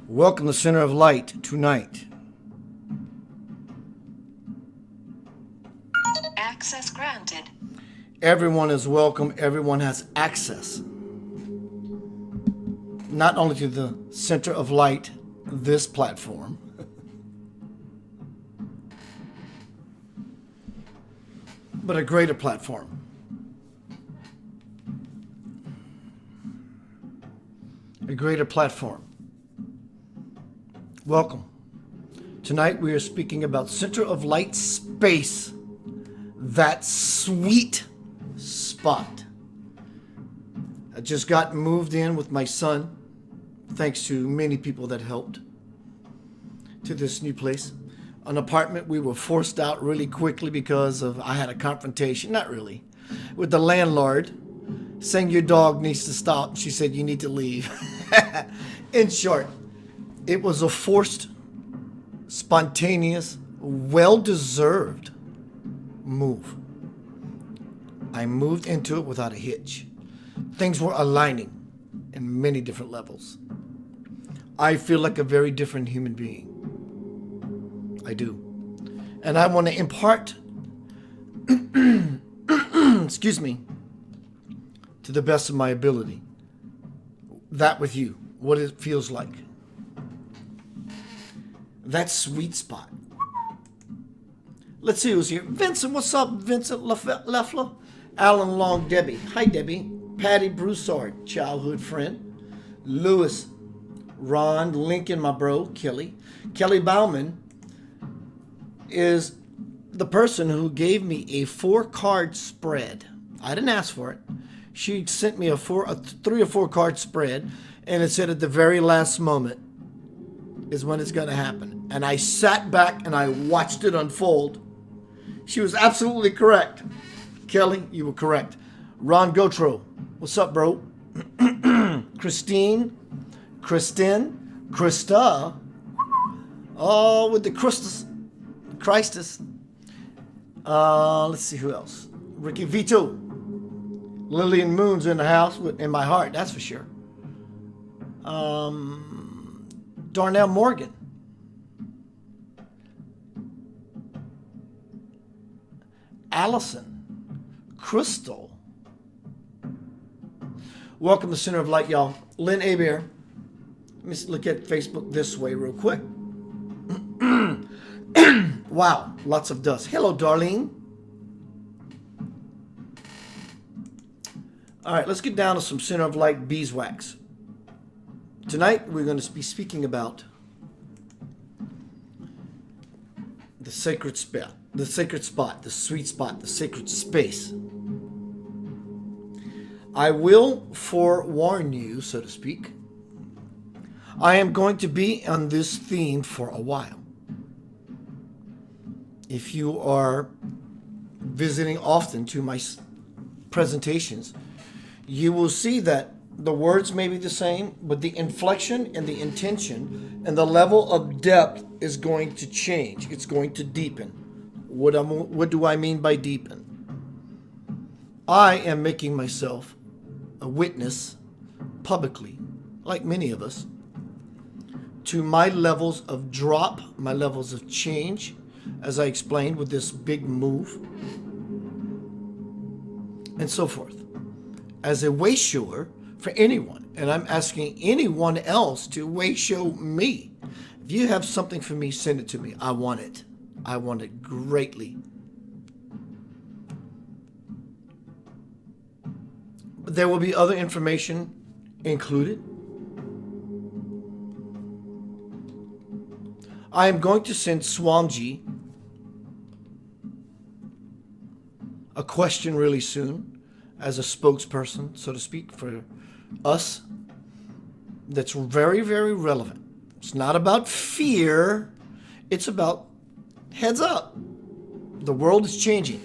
Welcome to Center of Light tonight. Access granted. Everyone is welcome. Everyone has access. Not only to the Center of Light, this platform, but a greater platform. A greater platform. Welcome. Tonight we are speaking about Center of Light space. That sweet spot. I just got moved in with my son, thanks to many people that helped, to this new place. An apartment we were forced out really quickly because I had a confrontation, not really, with the landlord saying your dog needs to stop. She said you need to leave. In short, it was a forced, spontaneous, well-deserved move. I moved into it without a hitch. Things were aligning in many different levels. I feel like a very different human being. I do. And I want to impart, excuse me, to the best of my ability, that with you, what it feels like. That sweet spot. Let's see who's here. Vincent, what's up, Vincent Leffler? Alan Long, Debbie. Hi, Debbie. Patty Broussard, childhood friend. Lewis, Ron, Lincoln, my bro, Kelly. Kelly Bauman is the person who gave me a 4-card spread. I didn't ask for it. She sent me a 3 or 4 card spread, and it said at the very last moment is when it's going to happen. And I sat back and I watched it unfold. She was absolutely correct. Kelly, you were correct. Ron Gotro, what's up, bro? Kristen, Krista, oh, with the Christus. Let's see who else. Ricky Vito. Lillian Moon's in the house, in my heart, that's for sure. Darnell Morgan. Allison. Crystal. Welcome to Center of Light, y'all. Lynn Abear. Let me look at Facebook this way real quick. Wow, lots of dust. Hello, Darlene. All right, let's get down to some Center of Light beeswax. Tonight, we're going to be speaking about the sacred spot, the sacred spot, the sweet spot, the sacred space. I will forewarn you, so to speak, I am going to be on this theme for a while. If you are visiting often to my presentations, you will see that the words may be the same, but the inflection and the intention and the level of depth is going to change. It's going to deepen. What do I mean by deepen? I am making myself a witness publicly, like many of us, to my levels of drop, my levels of change, as I explained with this big move, and so forth. As a way shower for anyone, and I'm asking anyone else to way show me. If you have something for me, send it to me. I want it. I want it greatly. But there will be other information included. I am going to send Swamji a question really soon as a spokesperson, so to speak, for us that's very, very relevant. It's not about fear. It's about heads up. The world is changing.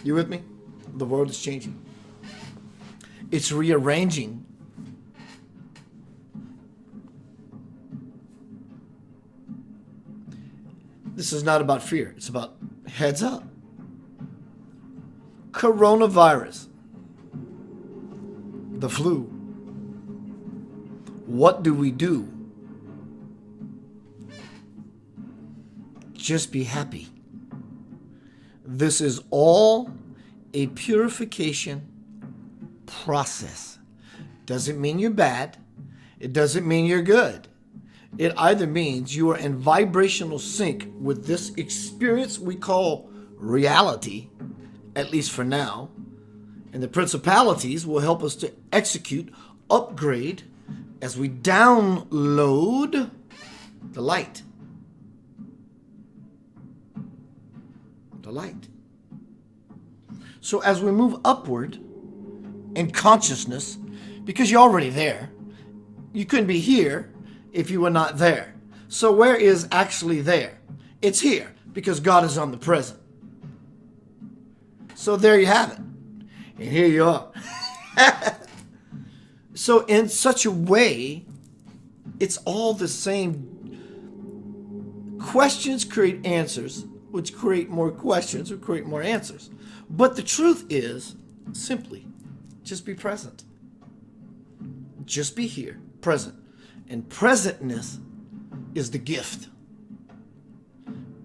You with me? The world is changing. It's rearranging. This is not about fear. It's about heads up. Coronavirus. The flu. what do we do? Just be happy. This is all a purification process. Doesn't mean you're bad. It doesn't mean you're good. It either means you are in vibrational sync with this experience we call reality, at least for now, and the principalities will help us to execute, upgrade, as we download the light. The light. So as we move upward in consciousness, because you're already there, you couldn't be here if you were not there. So where is actually there? It's here, because God is omnipresent. So there you have it. And here you are. So in such a way, it's all the same. Questions create answers, which create more questions, or create more answers. But the truth is, simply, just be present. Just be here, present. And presentness is the gift.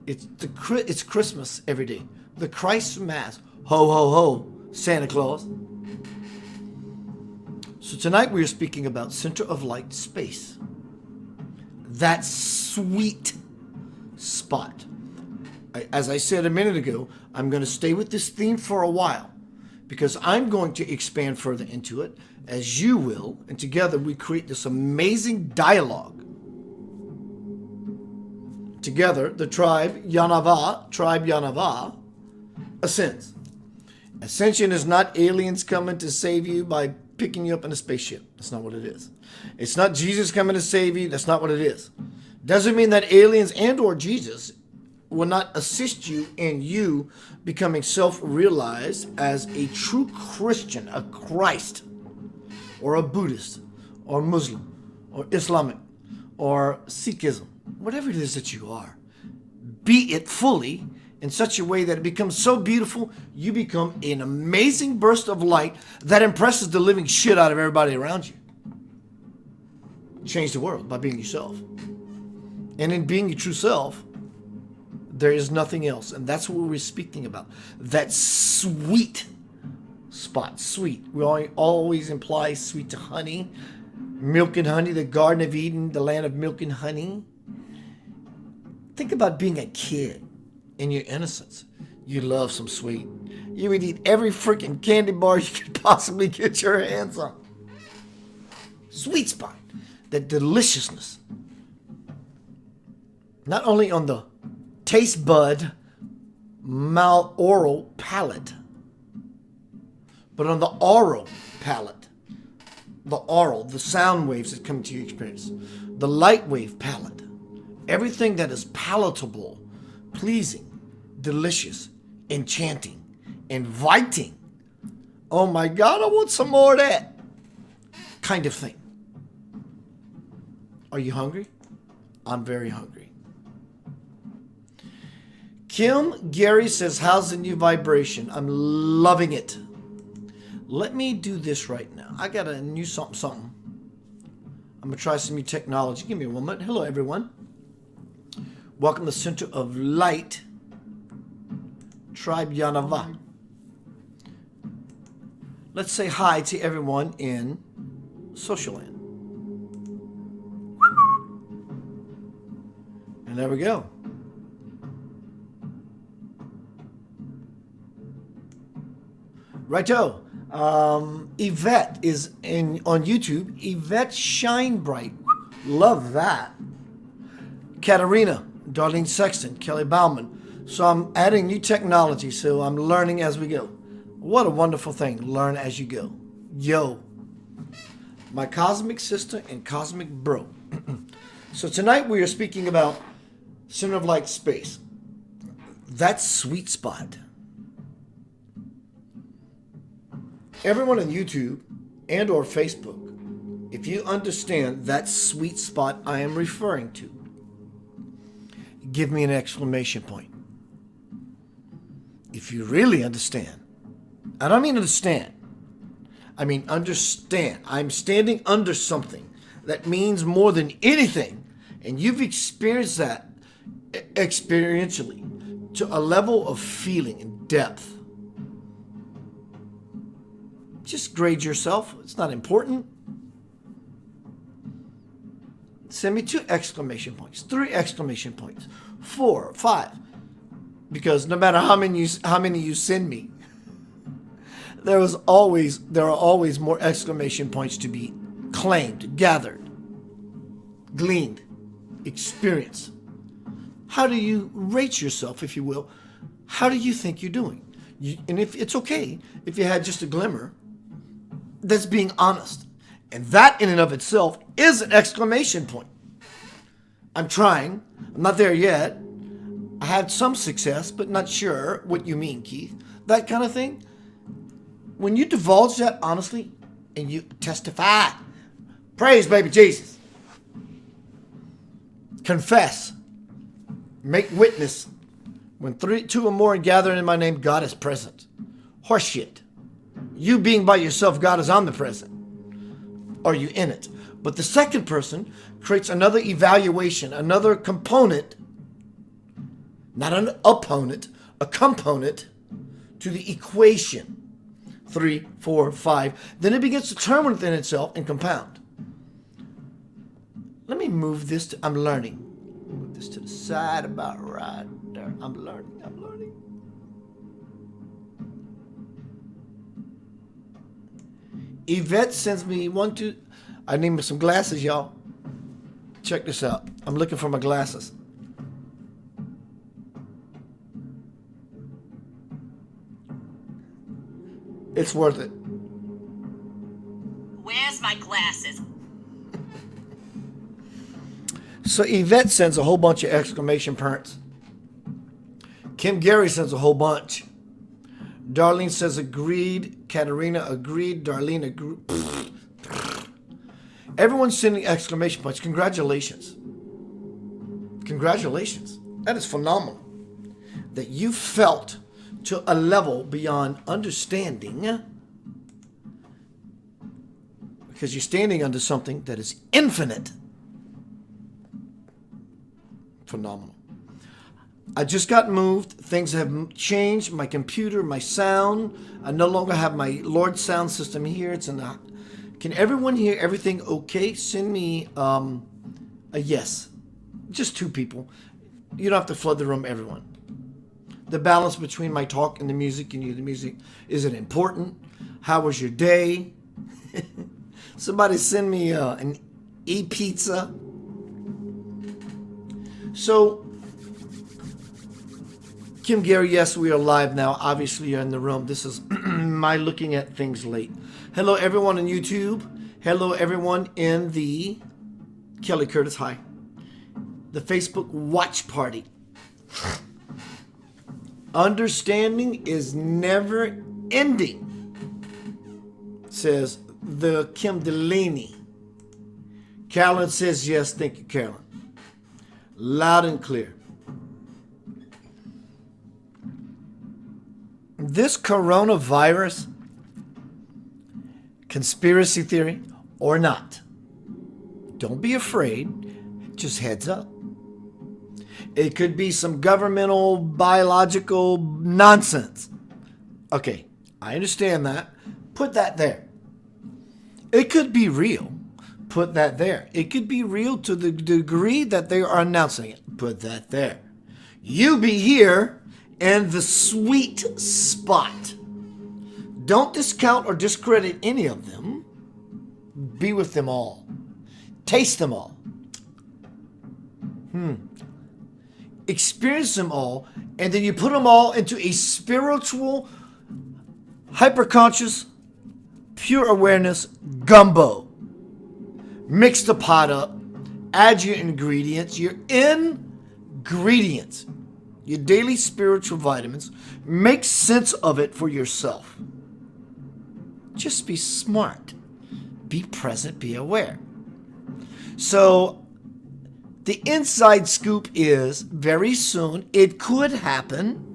It's Christmas every day. The Christ Mass. Ho, ho, ho, Santa Claus. So tonight we are speaking about center of light space. That sweet spot. As I said a minute ago, I'm going to stay with this theme for a while because I'm going to expand further into it, as you will, and together we create this amazing dialogue. Together, the tribe Yanava, ascends. Ascension is not aliens coming to save you by picking you up in a spaceship. That's not what it is. It's not Jesus coming to save you. That's not what it is. Doesn't mean that aliens and or Jesus will not assist you in you becoming self-realized as a true Christian, a Christ, or a Buddhist, or Muslim, or Islamic, or Sikhism, whatever it is that you are. Be it fully in such a way that it becomes so beautiful, you become an amazing burst of light that impresses the living shit out of everybody around you. Change the world by being yourself. And in being your true self, there is nothing else. And that's what we're speaking about. That sweet spot. Sweet. We always imply sweet to honey. Milk and honey, the Garden of Eden, the land of milk and honey. Think about being a kid in your innocence. You love some sweet. You would eat every freaking candy bar you could possibly get your hands on. Sweet spot. That deliciousness. Not only on the taste bud, mouth, oral palate, but on the aural palate. The aural, the sound waves that come to your experience. The light wave palate. Everything that is palatable, pleasing, delicious, enchanting, inviting. Oh my God, I want some more of that kind of thing. Are you hungry? I'm very hungry. Kim Gary says, how's the new vibration? I'm loving it. Let me do this right now. I got a new something. I'm going to try some new technology. Give me a moment. Hello, everyone. Welcome to Center of Light, Tribe Yanava. Let's say hi to everyone in Social Land. And there we go. Righto. Yvette is on YouTube. Yvette Shine Bright. Love that. Katarina, Darlene Sexton, Kelly Bauman. So I'm adding new technology, so I'm learning as we go. What a wonderful thing. Learn as you go. Yo. My cosmic sister and cosmic bro. So tonight we are speaking about center of light space. That sweet spot. Everyone on YouTube and or Facebook, if you understand that sweet spot I am referring to, give me an exclamation point. If you really understand, I don't mean understand, I mean understand. I'm standing under something that means more than anything, and you've experienced that experientially to a level of feeling and depth, just grade yourself. It's not important. Send me 2 exclamation points, 3 exclamation points, 4, 5. Because no matter how many you send me, there are always more exclamation points to be claimed, gathered, gleaned, experienced. How do you rate yourself, if you will? How do you think you're doing? And if it's okay if you had just a glimmer, that's being honest. And that in and of itself is an exclamation point. I'm trying. I'm not there yet. I had some success, but not sure what you mean, Keith. That kind of thing. When you divulge that honestly and you testify, praise baby Jesus, confess, make witness. When 2 or more are gathered in my name, God is present. Horseshit. You being by yourself, God is omnipresent. Are you in it? But the second person creates another evaluation, another component, not an opponent, a component to the equation. 3, 4, 5. Then it begins to turn within itself and compound. Let me move this to, I'm learning. Move this to the side about right there. I'm learning. Yvette sends me I need me some glasses, y'all. Check this out. I'm looking for my glasses. It's worth it. Where's my glasses? So Yvette sends a whole bunch of exclamation points. Kim Gary sends a whole bunch. Darlene says agreed. Katerina agreed. Darlene agreed. Everyone's sending exclamation points. Congratulations. Congratulations. That is phenomenal. That you felt to a level beyond understanding, because you're standing under something that is infinite. Phenomenal. I just got moved. Things have changed. My computer, my sound. I no longer have my Lord sound system here. It's in the. Can everyone hear everything okay? Send me a yes. Just 2 people. You don't have to flood the room, everyone. The balance between my talk and the music and you, the music. Is it important? How was your day? Somebody send me an e-pizza. So, Kim Gary, yes, we are live now. Obviously, you're in the room. This is my looking at things late. Hello, everyone on YouTube. Hello, everyone in the Kelly Curtis, hi. The Facebook watch party. Understanding is never ending, says the Kim Delaney. Carolyn says yes. Thank you, Carolyn. Loud and clear. This coronavirus, conspiracy theory or not, don't be afraid. Just heads up. It could be some governmental biological nonsense. Okay, I understand that. Put that there. It could be real. Put that there. It could be real to the degree that they are announcing it. Put that there. You be here in the sweet spot. Don't discount or discredit any of them. Be with them all. Taste them all. Experience them all, and then you put them all into a spiritual, hyperconscious, pure awareness gumbo. Mix the pot up, add your ingredients, your daily spiritual vitamins. Make sense of it for yourself. Just be smart. Be present, be aware. So, the inside scoop is, very soon, it could happen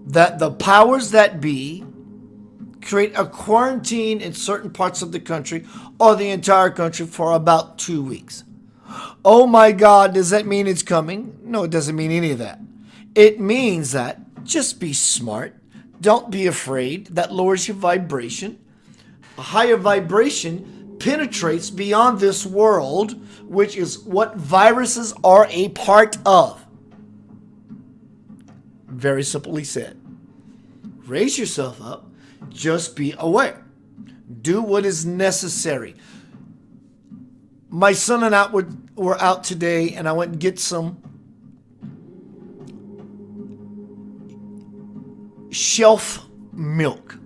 that the powers that be create a quarantine in certain parts of the country or the entire country for about 2 weeks. Oh my God, does that mean it's coming? No, it doesn't mean any of that. It means that just be smart. Don't be afraid. That lowers your vibration. A higher vibration penetrates beyond this world, which is what viruses are a part of. Very simply said. Raise yourself up. Just be aware. Do what is necessary. My son and I were out today, and I went and get some shelf milk.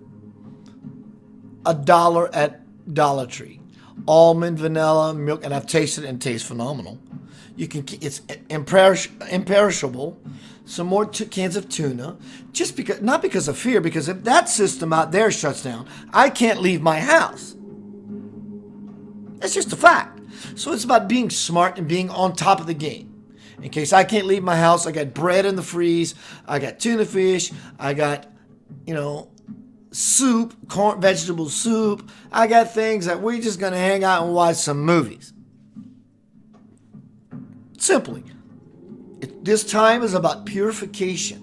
$1 at Dollar Tree. Almond, vanilla, milk, and I've tasted it and it tastes phenomenal. It's imperishable. Some more cans of tuna, just because, not because of fear, because if that system out there shuts down, I can't leave my house. That's just a fact. So it's about being smart and being on top of the game. In case I can't leave my house, I got bread in the freeze, I got tuna fish, I got, soup, corn, vegetable soup. I got things that we're just going to hang out and watch some movies. Simply. This time is about purification.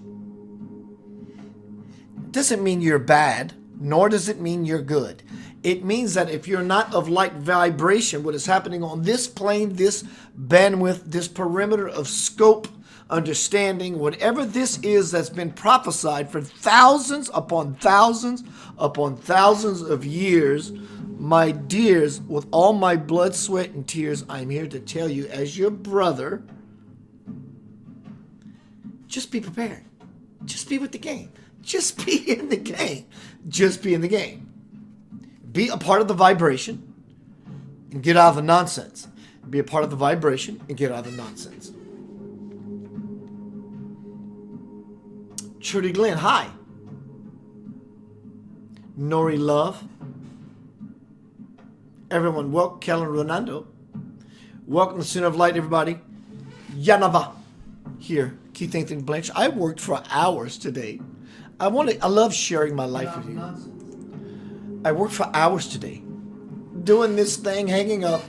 It doesn't mean you're bad, nor does it mean you're good. It means that if you're not of light vibration, what is happening on this plane, this bandwidth, this perimeter of scope, understanding, whatever this is that's been prophesied for thousands upon thousands upon thousands of years, my dears, with all my blood, sweat, and tears, I'm here to tell you as your brother, just be prepared. Just be with the game. Just be in the game. Just be in the game. Be a part of the vibration and get out of the nonsense. Be a part of the vibration and get out of the nonsense. Trudy Glenn, hi. Nori Love. Everyone, welcome. Kellen Ronaldo. Welcome to Center of Light, everybody. Yanava here. Keith Anthony Blanchard. I worked for hours today. I love sharing my life with you. I worked for hours today doing this thing, hanging up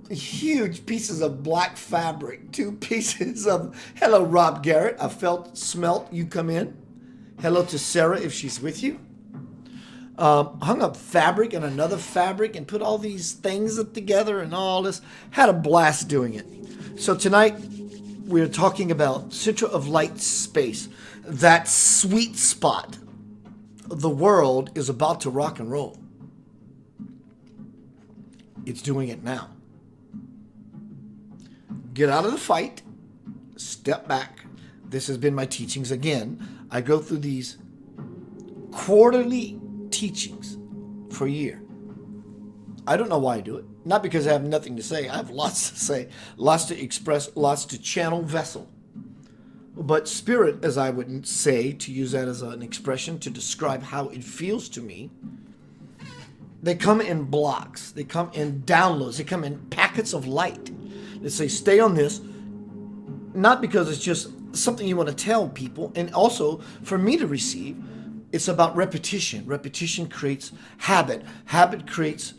huge pieces of black fabric, 2 pieces of, hello, Rob Garrett. I smelt you come in. Hello to Sarah if she's with you. Hung up fabric and another fabric and put all these things up together and all this. Had a blast doing it. So tonight we're talking about center of light space, that sweet spot. The world is about to rock and roll. It's doing it now. Get out of the fight. Step back. This has been my teachings. Again, I go through these quarterly teachings for a year. I don't know why I do it. Not because I have nothing to say. I have lots to say, lots to express, lots to channel vessel. But spirit, as I would say, to use that as an expression to describe how it feels to me, they come in blocks. They come in downloads. They come in packets of light. They say, stay on this, not because it's just something you want to tell people, and also for me to receive. It's about repetition. Repetition creates habit. Habit creates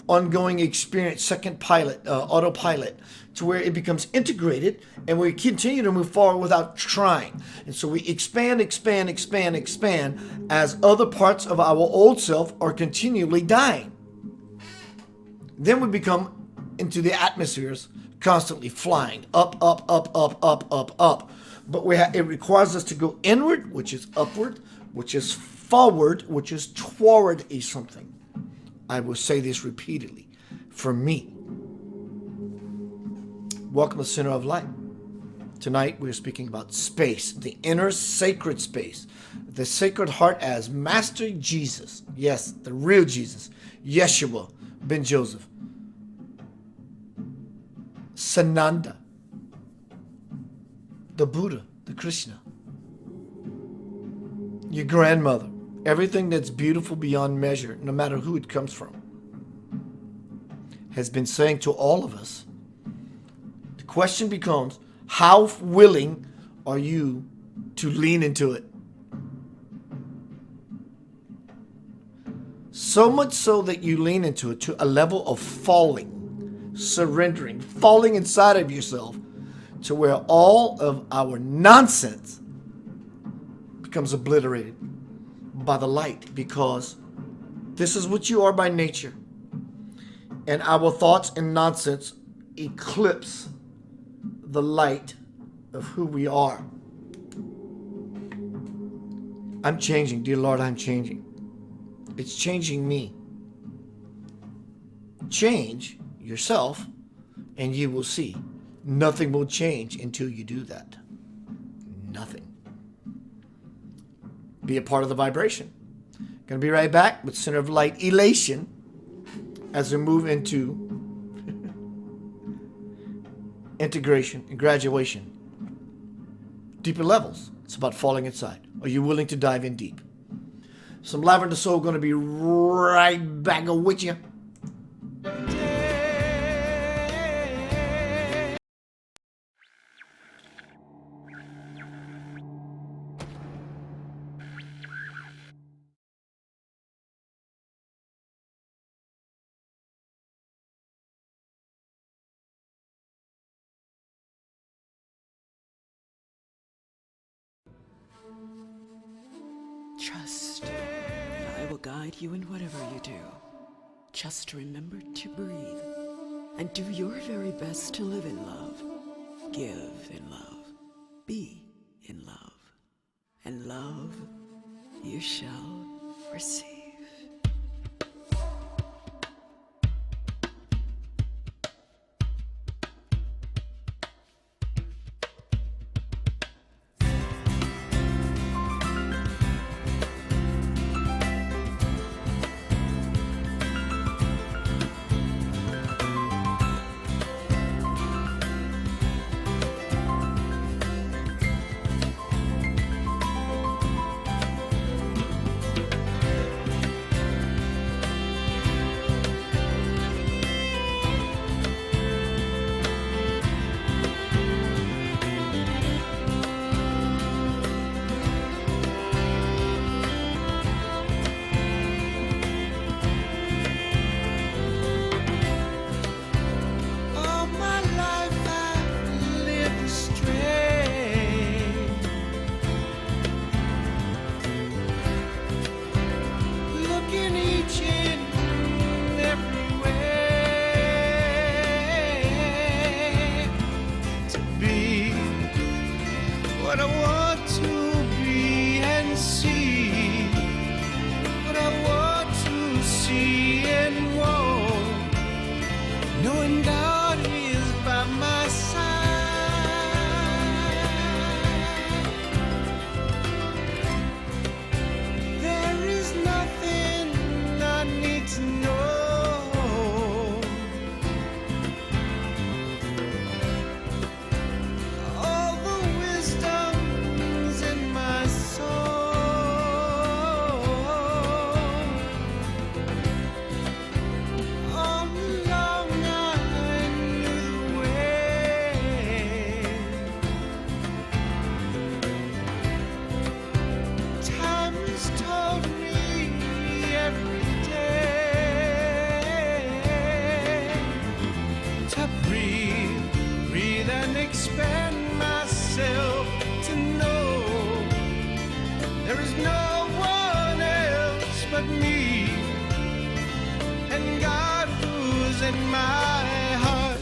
ongoing experience, second pilot, autopilot, to where it becomes integrated and we continue to move forward without trying. And so we expand as other parts of our old self are continually dying. Then we become into the atmospheres, constantly flying up. But it requires us to go inward, which is upward, which is forward, which is toward a something. I will say this repeatedly. For me, welcome to Center of Light. Tonight we're speaking about space, the inner sacred space, the Sacred Heart as Master Jesus. Yes, the real Jesus, Yeshua ben Joseph, Sananda, the Buddha, the Krishna, your grandmother, everything that's beautiful beyond measure, no matter who it comes from, has been saying to all of us. The question becomes, how willing are you to lean into it? So much so that you lean into it to a level of falling, surrendering, falling inside of yourself to where all of our nonsense becomes obliterated by the light, because this is what you are by nature. And our thoughts and nonsense eclipse the light of who we are. I'm changing, dear Lord, I'm changing. It's changing me. Change yourself, and you will see. Nothing will change until you do that. Nothing. Be a part of the vibration. Going to be right back with Center of Light Elation as we move into integration and graduation. Deeper levels. It's about falling inside. Are you willing to dive in deep? Some Lavender Soul going to be right back with you. Trust that I will guide you in whatever you do. Just remember to breathe and do your very best to live in love, give in love, be in love, and love you shall receive. What I want to be and see, what I want to see and want, knowing God is by my side. There is nothing I need to know. Expand myself to know there is no one else but me and God who's in my heart.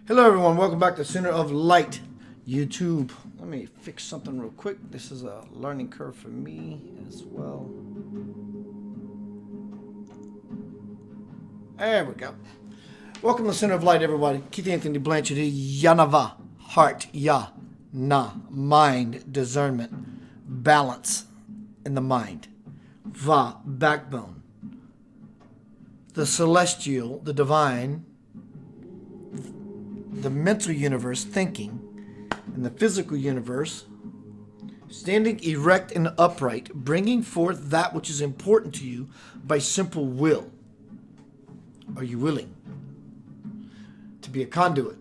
Hello, everyone. Welcome back to Center of Light YouTube. Let me fix something real quick. This is a learning curve for me as well. There we go. Welcome to Center of Light, everybody. Keith Anthony Blanchard here. Yanava, heart, ya, na, mind, discernment, balance in the mind. Va, backbone. The celestial, the divine, the mental universe, thinking, and the physical universe, standing erect and upright, bringing forth that which is important to you by simple will. Are you willing to be a conduit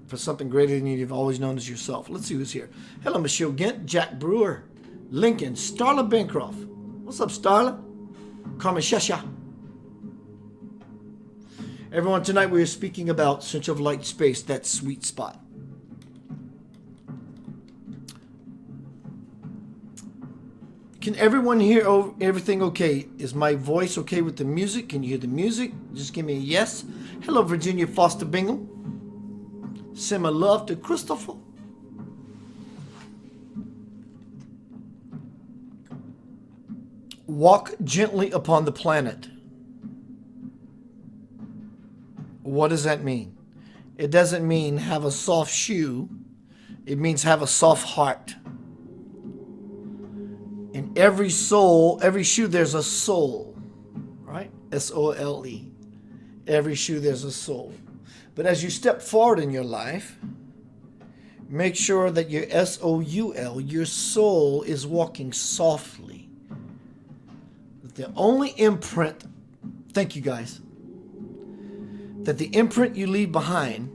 for something greater than you've always known as yourself? Let's see who's here. Hello, Michelle Gint, Jack Brewer, Lincoln, Starla Bancroft. What's up, Starla? Carmen Shesha. Everyone, tonight we are speaking about center of light space, that sweet spot. Can everyone hear everything okay? Is my voice okay with the music? Can you hear the music? Just give me a yes. Hello, Virginia Foster Bingham. Send my love to Christopher. Walk gently upon the planet. What does that mean? It doesn't mean have a soft shoe. It means have a soft heart. In every soul, every shoe, there's a soul, right? S-O-L-E. Every shoe, there's a soul. But as you step forward in your life, make sure that your S-O-U-L, your soul, is walking softly. The only imprint, thank you guys, that the imprint you leave behind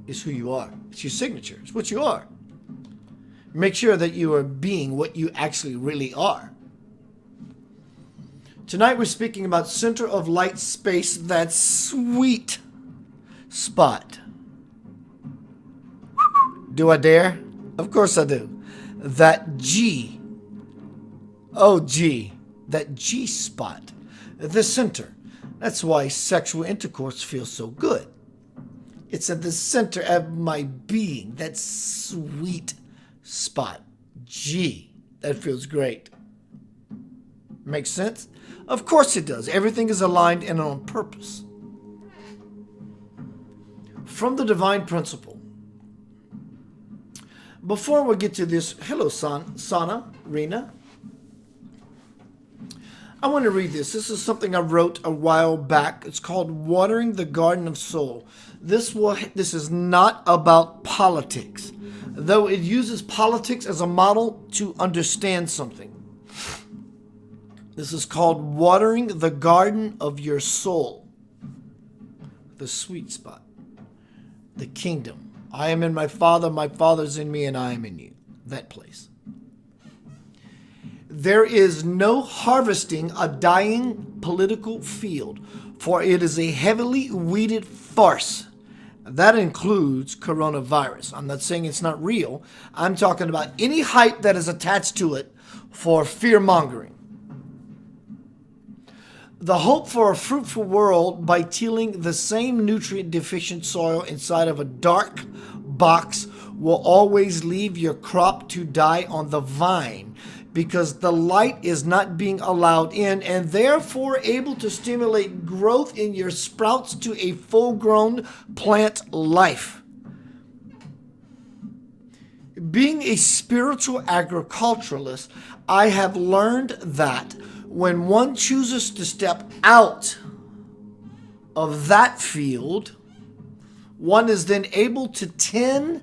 is who you are. It's your signature. It's what you are. Make sure that you are being what you actually really are. Tonight we're speaking about center of light space, that sweet spot. Do I dare? Of course I do. That G. Oh, G. That G spot. The center. That's why sexual intercourse feels so good. It's at the center of my being, that sweet spot. G. That feels great. Makes sense? Of course it does. Everything is aligned and on purpose. From the divine principle. Before we get to this, hello, Sana, Rena. I want to read this. This is something I wrote a while back. It's called Watering the Garden of Soul. This is not about politics, though it uses politics as a model to understand something. This is called Watering the Garden of Your Soul. The sweet spot. The kingdom. I am in my Father's in me, and I am in you. That place. There is no harvesting a dying political field, for it is a heavily weeded farce. That includes coronavirus. I'm not saying it's not real. I'm talking about any hype that is attached to it for fear-mongering. The hope for a fruitful world by tilling the same nutrient-deficient soil inside of a dark box will always leave your crop to die on the vine, because the light is not being allowed in and therefore able to stimulate growth in your sprouts to a full-grown plant life. Being a spiritual agriculturalist, I have learned that when one chooses to step out of that field, one is then able to tend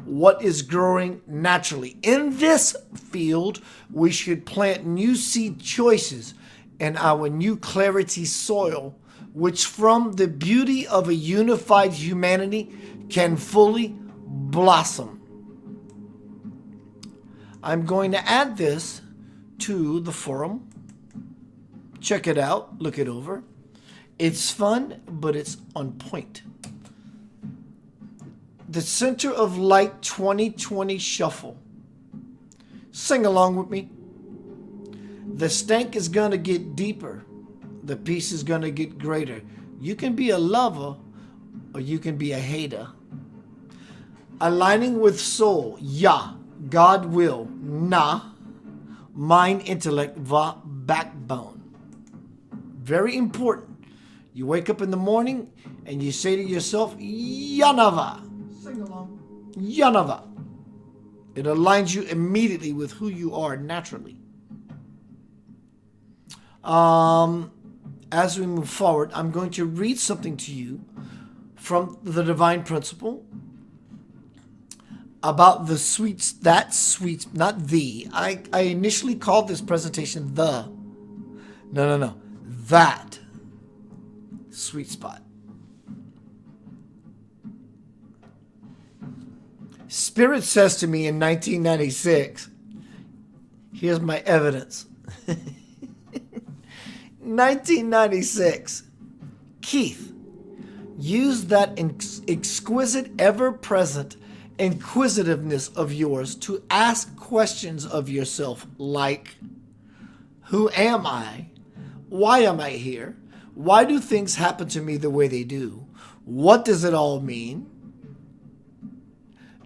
what is growing naturally. In this field, we should plant new seed choices in our new clarity soil, which from the beauty of a unified humanity can fully blossom. I'm going to add this to the forum. Check it out. Look it over. It's fun, but it's on point. The Center of Light 2020 Shuffle. Sing along with me. The stank is going to get deeper. The peace is going to get greater. You can be a lover, or you can be a hater. Aligning with soul, ya, God will, na, mind, intellect, va, backbone. Very important. You wake up in the morning and you say to yourself, Yanava. Sing along. Yanava. It aligns you immediately with who you are naturally. As we move forward, I'm going to read something to you from the Divine Principle about the sweets, not the. I initially called this presentation the. No. That sweet spot. Spirit says to me in 1996, here's my evidence. 1996, Keith, use that exquisite, ever-present inquisitiveness of yours to ask questions of yourself like, who am I? Why am I here? Why do things happen to me the way they do? What does it all mean?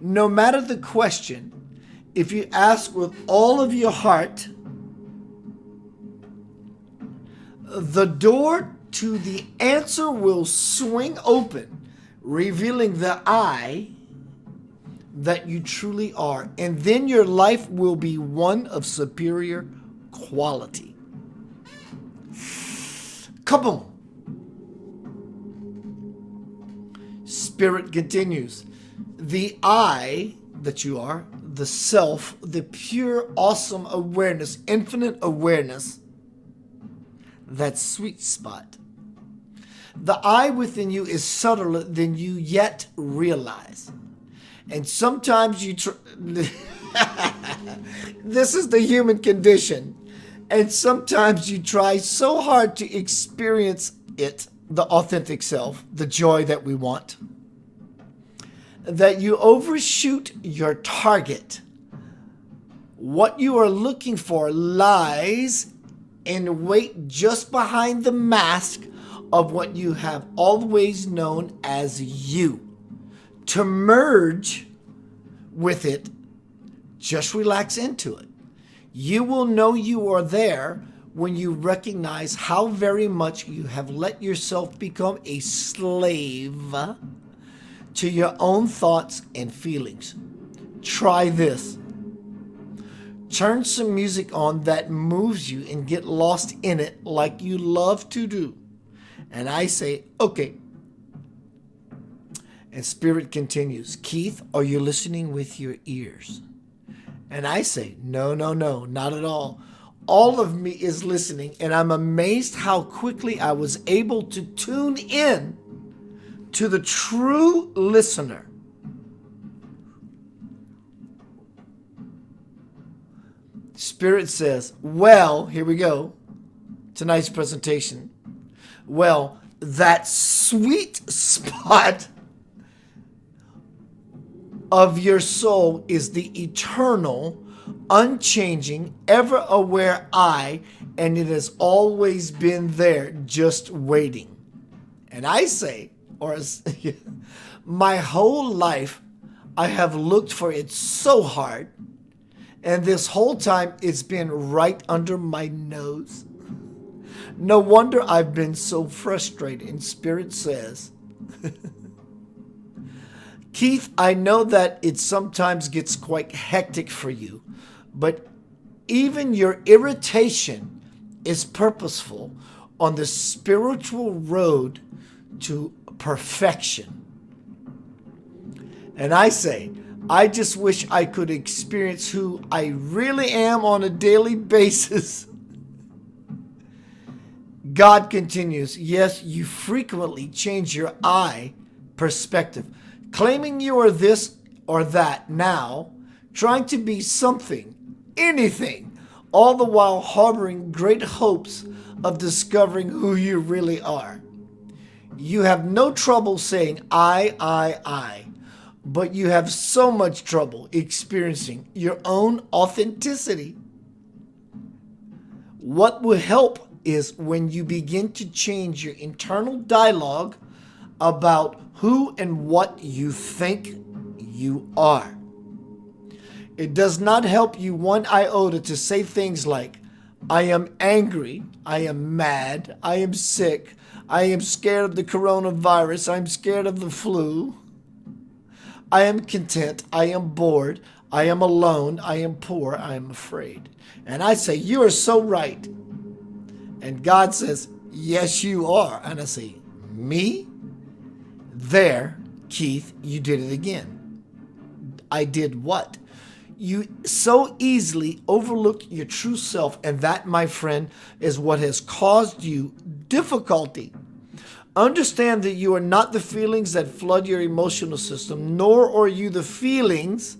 No matter the question, if you ask with all of your heart, the door to the answer will swing open, revealing the I that you truly are. And then your life will be one of superior quality. Kaboom! Spirit continues. The I that you are, the self, the pure, awesome awareness, infinite awareness, that sweet spot. The I within you is subtler than you yet realize. And sometimes you this is the human condition. And sometimes you try so hard to experience it, the authentic self, the joy that we want, that you overshoot your target. What you are looking for lies in wait just behind the mask of what you have always known as you. To merge with it, just relax into it. You will know you are there when you recognize how very much you have let yourself become a slave to your own thoughts and feelings. Try this. Turn some music on that moves you and get lost in it like you love to do. And I say, okay. And Spirit continues, Keith, are you listening with your ears? And I say, no, not at all. All of me is listening, and I'm amazed how quickly I was able to tune in to the true listener. Spirit says, well, here we go. Tonight's presentation. Well, that sweet spot of your soul is the eternal, unchanging, ever-aware I, and it has always been there, just waiting. And I say, my whole life, I have looked for it so hard, and this whole time it's been right under my nose. No wonder I've been so frustrated. And Spirit says, Keith, I know that it sometimes gets quite hectic for you, but even your irritation is purposeful on the spiritual road to perfection. And I say, I just wish I could experience who I really am on a daily basis. God continues, yes, you frequently change your I perspective, claiming you are this or that now, trying to be something, anything, all the while harboring great hopes of discovering who you really are. You have no trouble saying I, but you have so much trouble experiencing your own authenticity. What will help is when you begin to change your internal dialogue about who and what you think you are. It does not help you one iota to say things like, I am angry, I am mad, I am sick, I am scared of the coronavirus, I'm scared of the flu, I am content, I am bored, I am alone, I am poor, I am afraid. And I say, you are so right. And God says, yes, you are. And I say, me? There, Keith, you did it again. I did what? You so easily overlook your true self, and that, my friend, is what has caused you difficulty. Understand that you are not the feelings that flood your emotional system, nor are you the feelings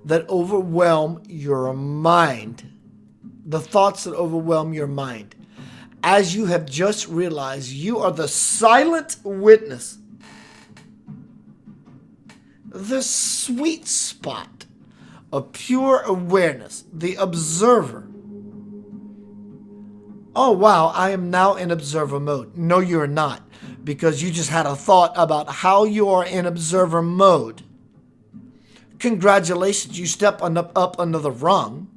that overwhelm your mind, the thoughts that overwhelm your mind. As you have just realized, you are the silent witness, the sweet spot of pure awareness, the observer. Oh, wow, I am now in observer mode. No, you're not, because you just had a thought about how you are in observer mode. Congratulations, you step up another rung.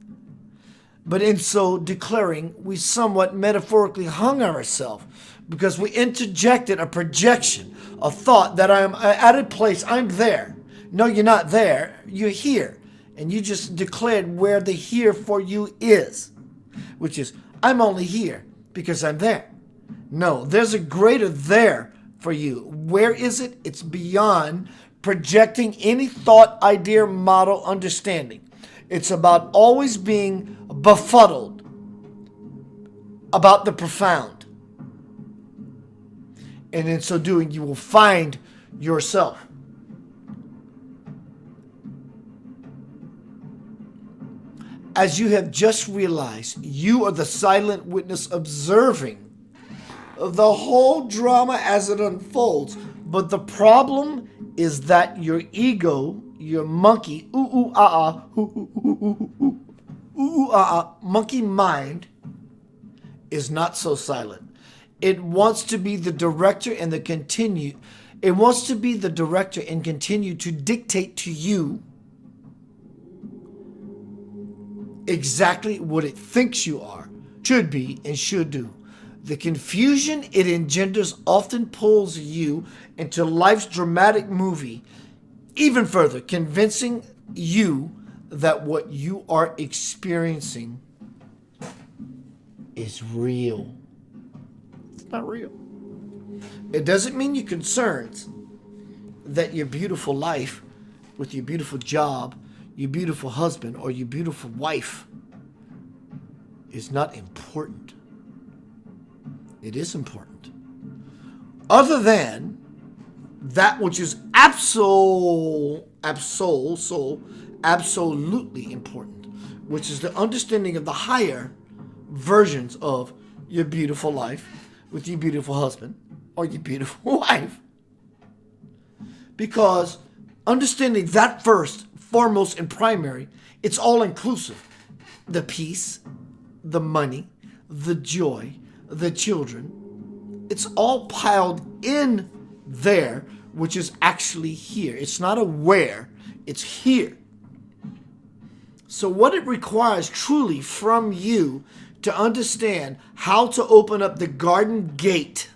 But in so declaring, we somewhat metaphorically hung ourselves because we interjected a projection, a thought that I am at a place, I'm there. No, you're not there, you're here. And you just declared where the here for you is, which is, I'm only here because I'm there. No, there's a greater there for you. Where is it? It's beyond projecting any thought, idea, model, understanding. It's about always being befuddled about the profound. And in so doing, you will find yourself. As you have just realized, you are the silent witness observing the whole drama as it unfolds. But the problem is that your ego, your monkey, monkey mind is not so silent. It wants to be the director and it wants to be the director and continue to dictate to you exactly what it thinks you are, should be, and should do. The confusion it engenders often pulls you into life's dramatic movie, even further, convincing you that what you are experiencing is real. It's not real. It doesn't mean your concerns that your beautiful life with your beautiful job, your beautiful husband, or your beautiful wife is not important. It is important. Other than that which is absolutely important, which is the understanding of the higher versions of your beautiful life with your beautiful husband or your beautiful wife. Because understanding that first, foremost, and primary, it's all inclusive. The peace, the money, the joy, the children, it's all piled in there, which is actually here. It's not a where, it's here. So what it requires truly from you to understand how to open up the garden gate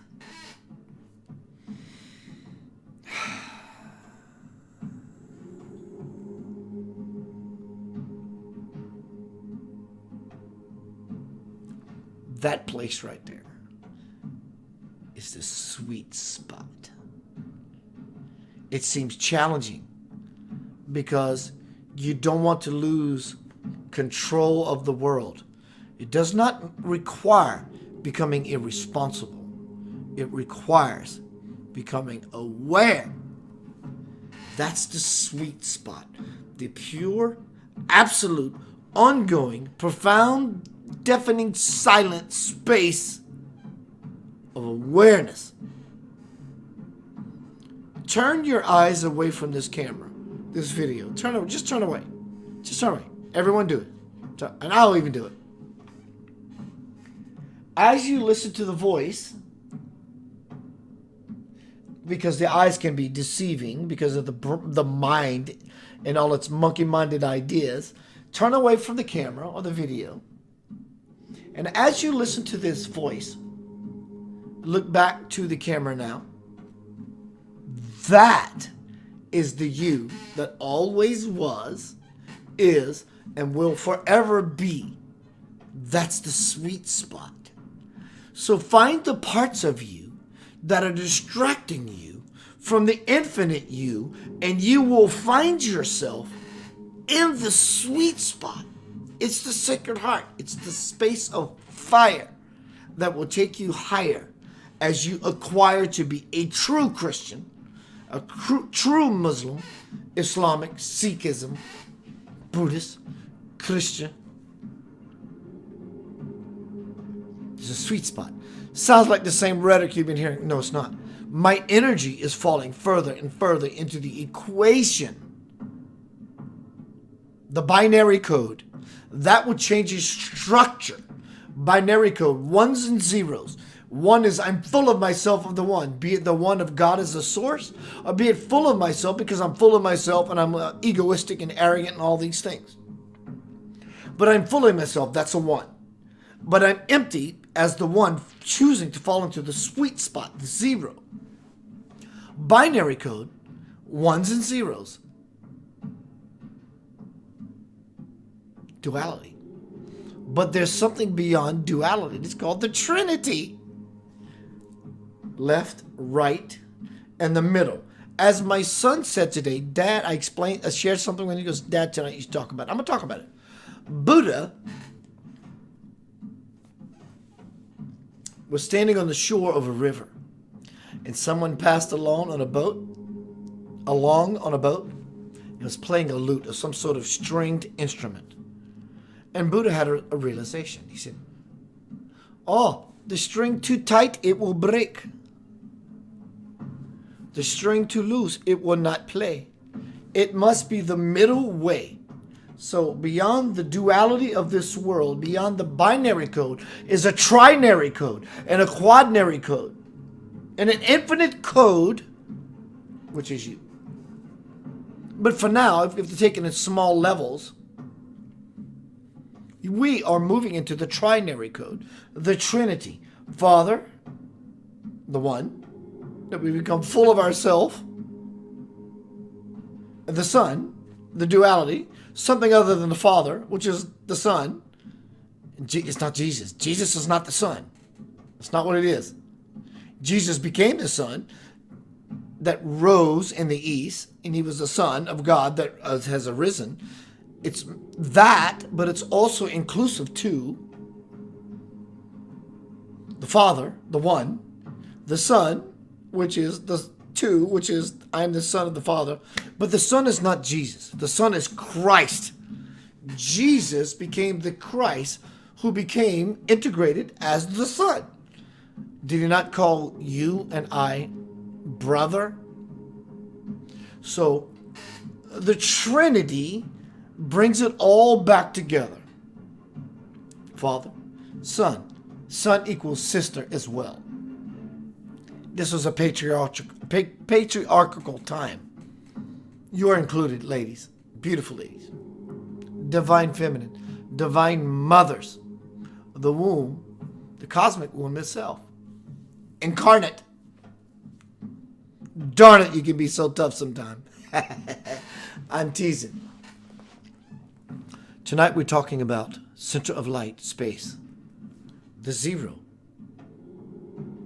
that place right there is the sweet spot. It seems challenging because you don't want to lose control of the world. It does not require becoming irresponsible. It requires becoming aware. That's the sweet spot. The pure, absolute, ongoing, profound, deafening, silent space of awareness. Turn your eyes away from this camera, this video. Just turn away. Just turn away. Everyone do it. And I'll even do it. As you listen to the voice, because the eyes can be deceiving because of the mind and all its monkey-minded ideas, turn away from the camera or the video. And as you listen to this voice, look back to the camera now. That is the you that always was, is, and will forever be. That's the sweet spot. So find the parts of you that are distracting you from the infinite you, and you will find yourself in the sweet spot. It's the Sacred Heart. It's the space of fire that will take you higher as you acquire to be a true Christian, a true Muslim, Islamic, Sikhism, Buddhist, Christian. It's a sweet spot. Sounds like the same rhetoric you've been hearing. No, it's not. My energy is falling further and further into the equation. The binary code. That would change its structure. Binary code, ones and zeros. One is I'm full of myself of the one, be it the one of God as the source, or be it full of myself because I'm full of myself and I'm egoistic and arrogant and all these things. But I'm full of myself, that's a one. But I'm empty as the one choosing to fall into the sweet spot, the zero. Binary code, ones and zeros. Duality. But there's something beyond duality. It's called the Trinity. Left, right, and the middle. As my son said today, Dad, I shared something when he goes, Dad, tonight you should talk about it. I'm going to talk about it. Buddha was standing on the shore of a river, and someone passed along on a boat. He was playing a lute or some sort of stringed instrument. And Buddha had a realization. He said, oh, the string too tight, it will break. The string too loose, it will not play. It must be the middle way. So beyond the duality of this world, beyond the binary code, is a trinary code and a quadnary code and an infinite code, which is you. But for now, if you're taking it in small levels, we are moving into the trinary code, the Trinity. Father, the one, that we become full of ourselves, the Son, the duality, something other than the Father, which is the Son. It's not Jesus. Jesus is not the Son. That's not what it is. Jesus became the Son that rose in the east, and he was the Son of God that has arisen. It's that, but it's also inclusive to the Father, the one, the Son, which is the two, which is I am the Son of the Father. But the Son is not Jesus. The Son is Christ. Jesus became the Christ who became integrated as the Son. Did he not call you and I brother? So the Trinity brings it all back together. Father, Son. Son equals sister as well. This was a patriarchal time. You are included, ladies. Beautiful ladies. Divine feminine. Divine mothers. The womb. The cosmic womb itself. Incarnate. Darn it, you can be so tough sometimes. I'm teasing. Tonight we're talking about center of light, space. The zero.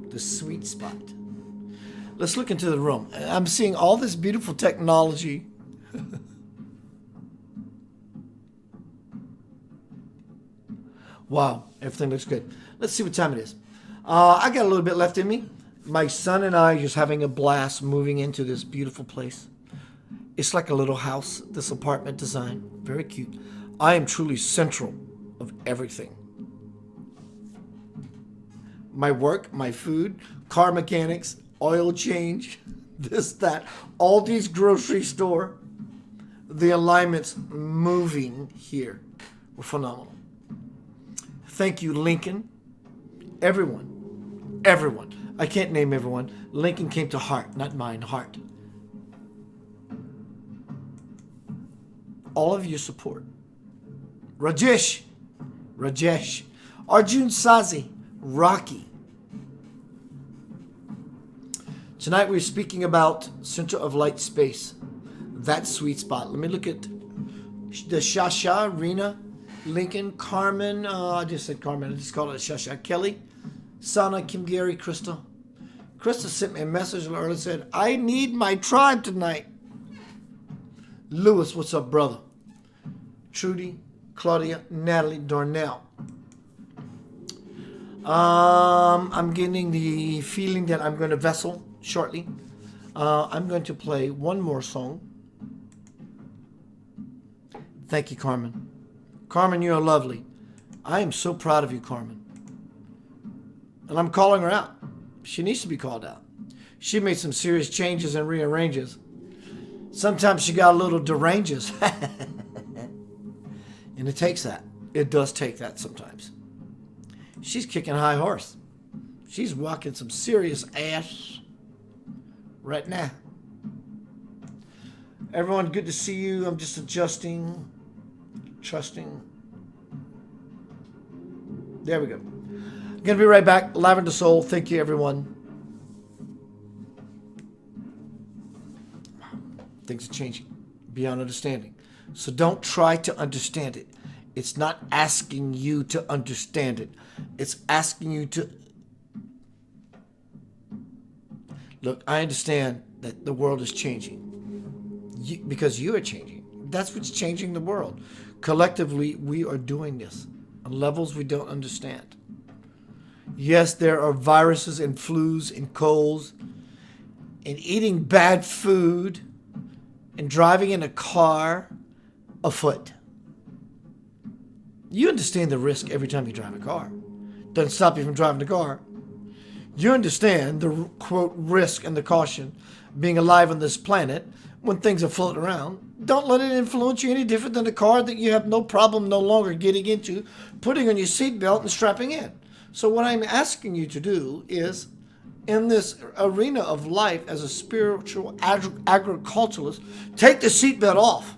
The sweet spot. Let's look into the room. I'm seeing all this beautiful technology. Wow, everything looks good. Let's see what time it is. I got a little bit left in me. My son and I are just having a blast moving into this beautiful place. It's like a little house, this apartment design. Very cute. I am truly central of everything. My work, my food, car mechanics, oil change, this, that, all these grocery store, the alignments moving here were phenomenal. Thank you, Lincoln. Everyone. I can't name everyone. Lincoln came to heart, not mine, heart. All of your support. Rajesh, Arjun Sazi, Rocky. Tonight we're speaking about center of light space, that sweet spot. Let me look at the Shasha, Rena, Lincoln, Carmen. I just said Carmen. I just called it Shasha. Kelly, Sana, Kim, Gary, Krista. Krista sent me a message earlier and said, I need my tribe tonight. Lewis, what's up, brother? Trudy, Claudia, Natalie, Darnell. I'm getting the feeling that I'm going to vessel shortly. I'm going to play one more song. Thank you, Carmen. Carmen, you're lovely. I am so proud of you, Carmen. And I'm calling her out. She needs to be called out. She made some serious changes and rearranges. Sometimes she got a little deranges. And it takes that. It does take that sometimes. She's kicking high horse. She's walking some serious ass right now. Everyone, good to see you. I'm just adjusting, trusting. There we go. Gonna be right back. Lavender Soul. Thank you, everyone. Things are changing beyond understanding. So don't try to understand it. It's not asking you to understand it. It's asking you to... Look, I understand that the world is changing. Because you are changing. That's what's changing the world. Collectively, we are doing this on levels we don't understand. Yes, there are viruses and flus and colds and eating bad food and driving in a car afoot. You understand the risk every time you drive a car. Doesn't stop you from driving the car. You understand the, quote, risk and the caution being alive on this planet when things are floating around. Don't let it influence you any different than a car that you have no problem no longer getting into, putting on your seatbelt and strapping in. So what I'm asking you to do is, in this arena of life as a spiritual agriculturalist, take the seatbelt off.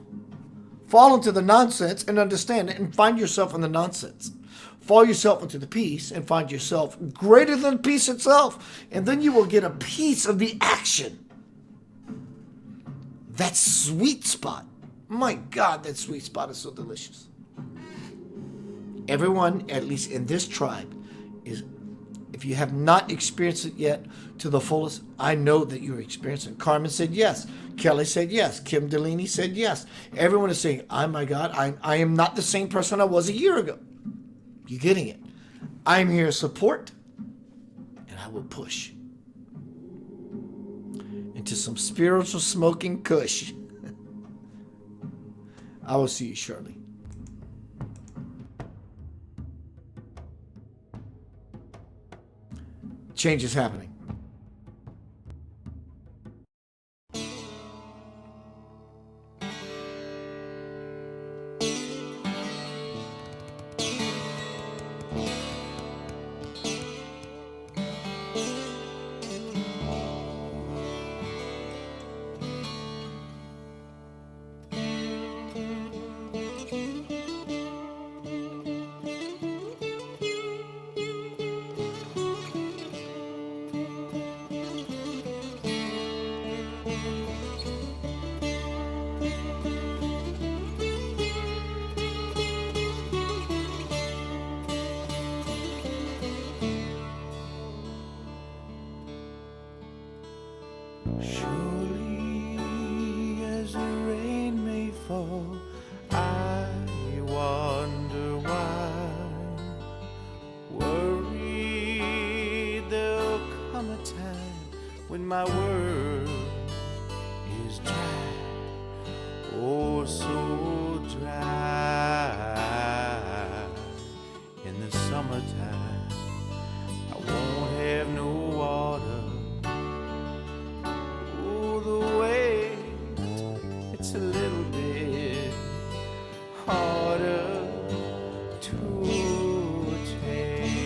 Fall into the nonsense and understand it and find yourself in the nonsense. Fall yourself into the peace and find yourself greater than peace itself. And then you will get a piece of the action. That sweet spot. My God, that sweet spot is so delicious. Everyone, at least in this tribe, is, if you have not experienced it yet to the fullest, I know that you're experiencing it. Carmen said yes. Kelly said yes. Kim Delaney said yes. Everyone is saying, oh my God, I am not the same person I was a year ago. You're getting it. I'm here to support, and I will push into some spiritual smoking kush. I will see you shortly. Change is happening. Surely as the rain may fall, I wonder why. Worried there'll come a time when my world is dry, oh so dry. In the summertime, I won't have no water. It's a little bit harder to take.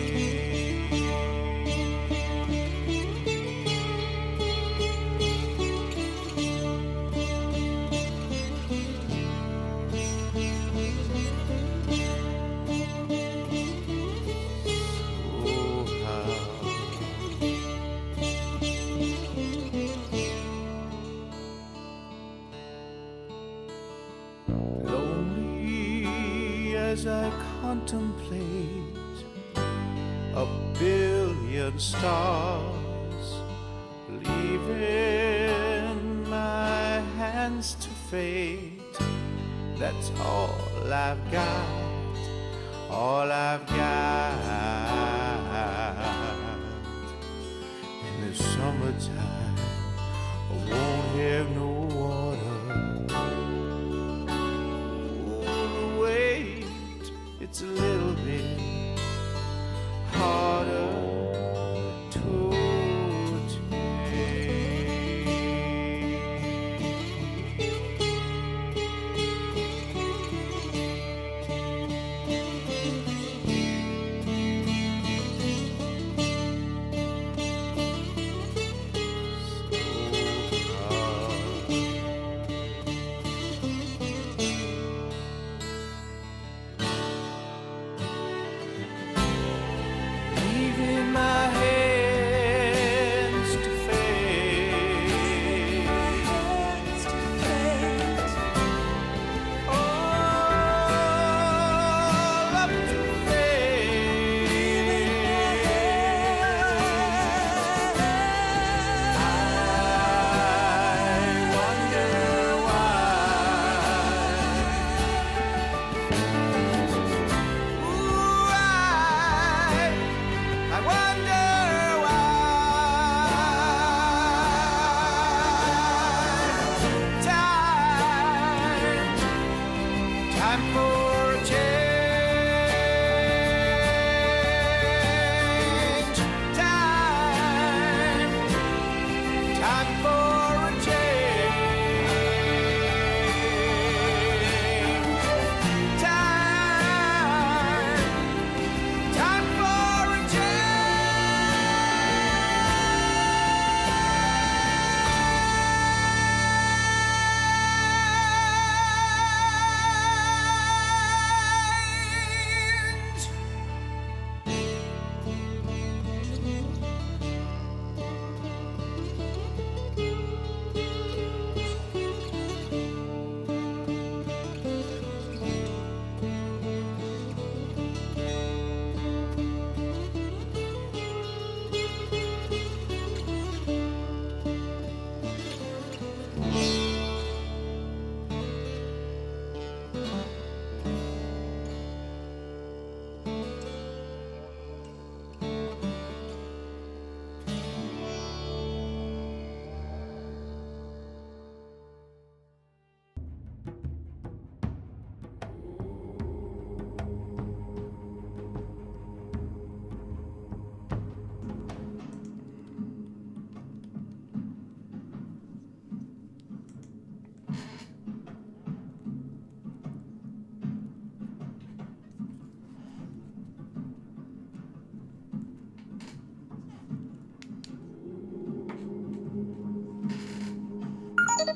as I contemplate a billion stars, leaving my hands to fate. That's all I've got, all I've got. In the summertime, I won't have no water. Oh, wait, it's a little bit harder to leaving my hands to fade. All up to fade. I wonder why. Ooh, I wonder why. Time for a change. Time for a change. Time for a change.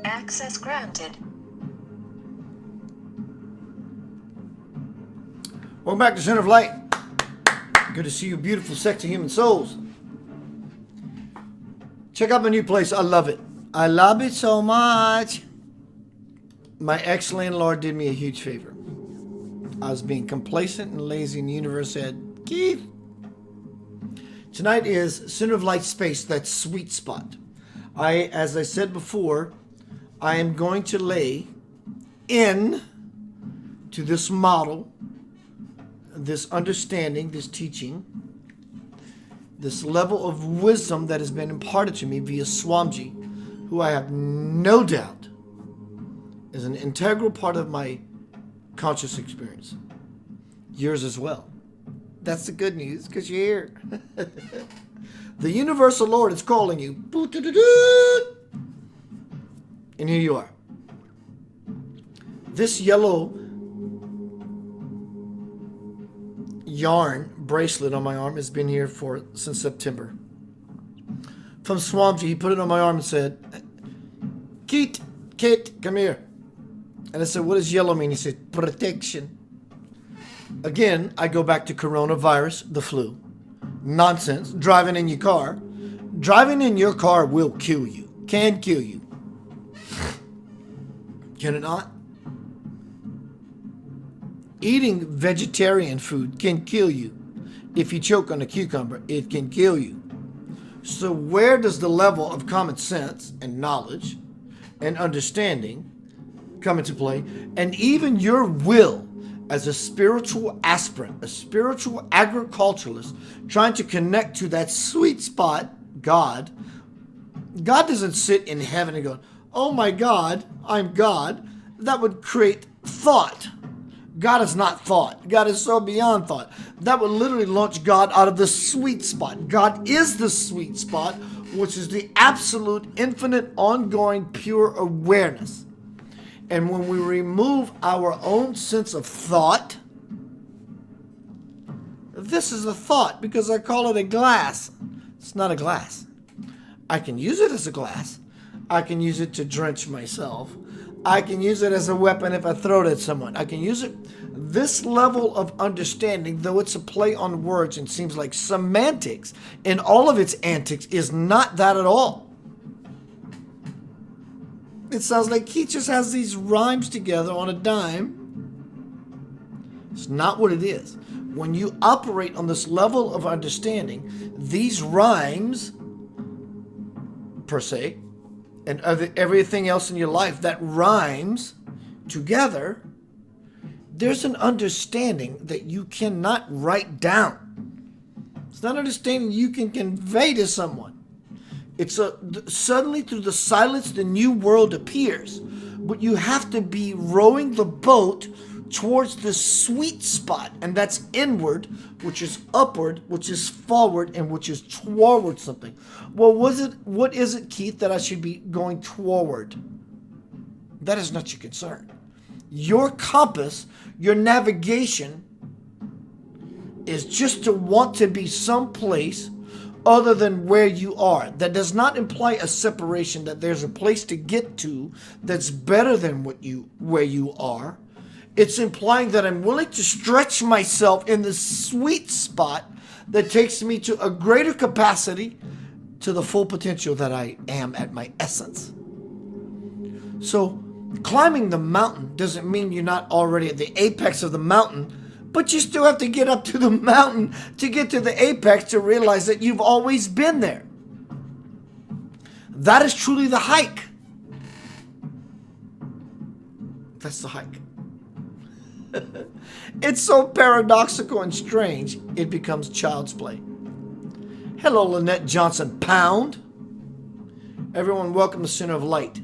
Access granted. Welcome back to Center of Light. Good to see you, beautiful, sexy human souls. Check out my new place. I love it. I love it so much. My ex-landlord did me a huge favor. I was being complacent and lazy, and the universe said, Keith, tonight is Center of Light space, that sweet spot. As I said before, I am going to lay in to this model, this understanding, this teaching, this level of wisdom that has been imparted to me via Swamiji, who I have no doubt is an integral part of my conscious experience. Yours as well. That's the good news, because you're here. The Universal Lord is calling you. And here you are. This yellow yarn bracelet on my arm has been here since September. From Swamiji, he put it on my arm and said, Kate, come here. And I said, what does yellow mean? He said, protection. Again, I go back to coronavirus, the flu. Nonsense. Driving in your car. Driving in your car will kill you. Can kill you. Can it not? Eating vegetarian food can kill you. If you choke on a cucumber, it can kill you. So where does the level of common sense and knowledge and understanding come into play? And even your will as a spiritual aspirant, a spiritual agriculturalist, trying to connect to that sweet spot, God. God doesn't sit in heaven and go, oh my God, I'm God. That would create thought. God is not thought. God is so beyond thought. That would literally launch God out of the sweet spot. God is the sweet spot, which is the absolute, infinite, ongoing, pure awareness. And when we remove our own sense of thought, this is a thought because I call it a glass. It's not a glass. I can use it as a glass. I can use it to drench myself. I can use it as a weapon if I throw it at someone. I can use it. This level of understanding, though it's a play on words and seems like semantics in all of its antics, is not that at all. It sounds like he just has these rhymes together on a dime. It's not what it is. When you operate on this level of understanding, these rhymes, per se, and everything else in your life that rhymes together, there's an understanding that you cannot write down. It's not understanding you can convey to someone. It's suddenly through the silence the new world appears. But you have to be rowing the boat towards the sweet spot, and that's inward, which is upward, which is forward, and which is toward something. Well, what is it, Keith, that I should be going toward? That is not your concern. Your compass, your navigation is just to want to be someplace other than where you are. That does not imply a separation, that there's a place to get to that's better than where you are. It's implying that I'm willing to stretch myself in the sweet spot that takes me to a greater capacity, to the full potential that I am at my essence. So climbing the mountain doesn't mean you're not already at the apex of the mountain, but you still have to get up to the mountain to get to the apex to realize that you've always been there. That is truly the hike. That's the hike. It's so paradoxical and strange, it becomes child's play. Hello, Lynette Johnson Pound. Everyone, welcome to Center of Light.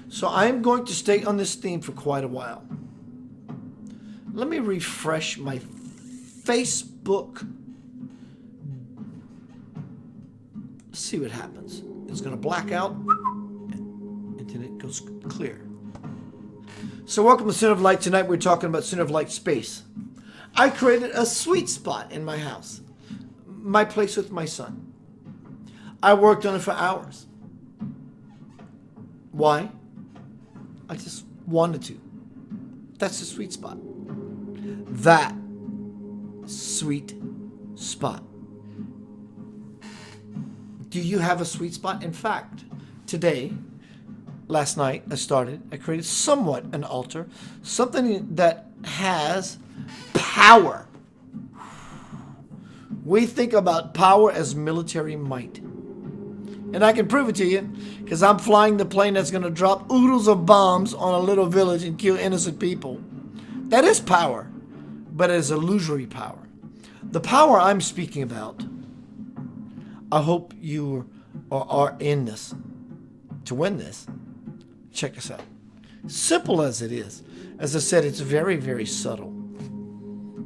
So I'm going to stay on this theme for quite a while. Let me refresh my Facebook. See what happens. It's going to black out, and then it goes clear. So welcome to Center of Light. Tonight we're talking about Center of Light space. I created a sweet spot in my house. My place with my son. I worked on it for hours. Why? I just wanted to. That's the sweet spot. That sweet spot. Do you have a sweet spot? In fact, last night, I created somewhat an altar, something that has power. We think about power as military might. And I can prove it to you, because I'm flying the plane that's going to drop oodles of bombs on a little village and kill innocent people. That is power, but it is illusory power. The power I'm speaking about, I hope you are in this to win this. Check this out. Simple as it is, as I said, it's very, very subtle.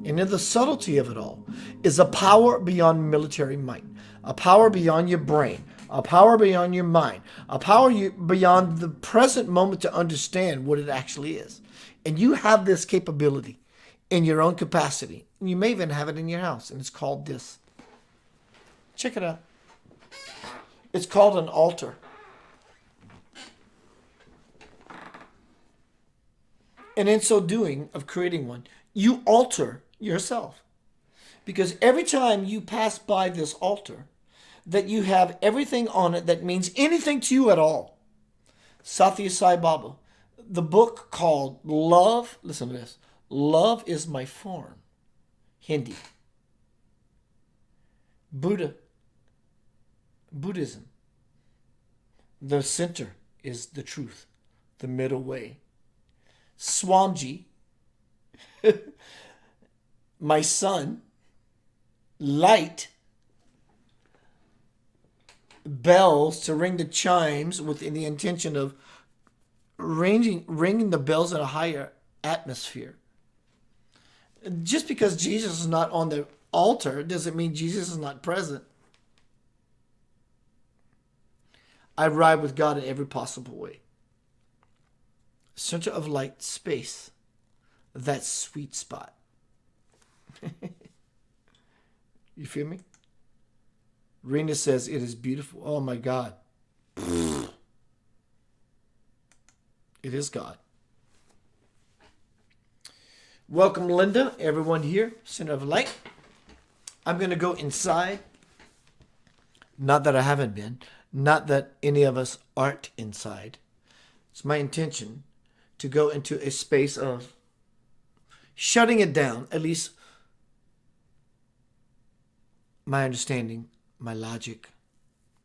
And in the subtlety of it all is a power beyond military might, a power beyond your brain, a power beyond your mind, a power beyond the present moment to understand what it actually is. And you have this capability in your own capacity. And you may even have it in your house, and it's called this. Check it out. It's called an altar. And in so doing, of creating one, you alter yourself. Because every time you pass by this altar, that you have everything on it that means anything to you at all. Satya Sai Baba, the book called Love. Listen to this. Love is My Form. Hindi. Buddhism. The center is the truth. The middle way. Swamji. My son. Light. Bells to ring the chimes within the intention of ringing the bells in a higher atmosphere. Just because Jesus is not on the altar doesn't mean Jesus is not present. I ride with God in every possible way. Center of light, space. That sweet spot. You feel me? Rena says it is beautiful. Oh my God. It is God. Welcome, Linda. Everyone here. Center of light. I'm going to go inside. Not that I haven't been. Not that any of us aren't inside. It's my intention to go into a space of shutting it down, at least my understanding, my logic,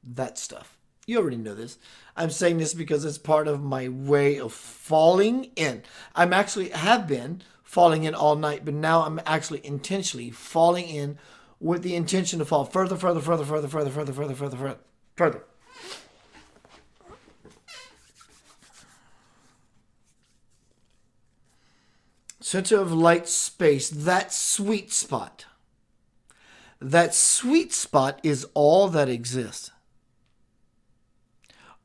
that stuff. You already know this. I'm saying this because it's part of my way of falling in. I'm actually have been falling in all night, but now I'm actually intentionally falling in with the intention to fall further. Center of light, space, that sweet spot. That sweet spot is all that exists.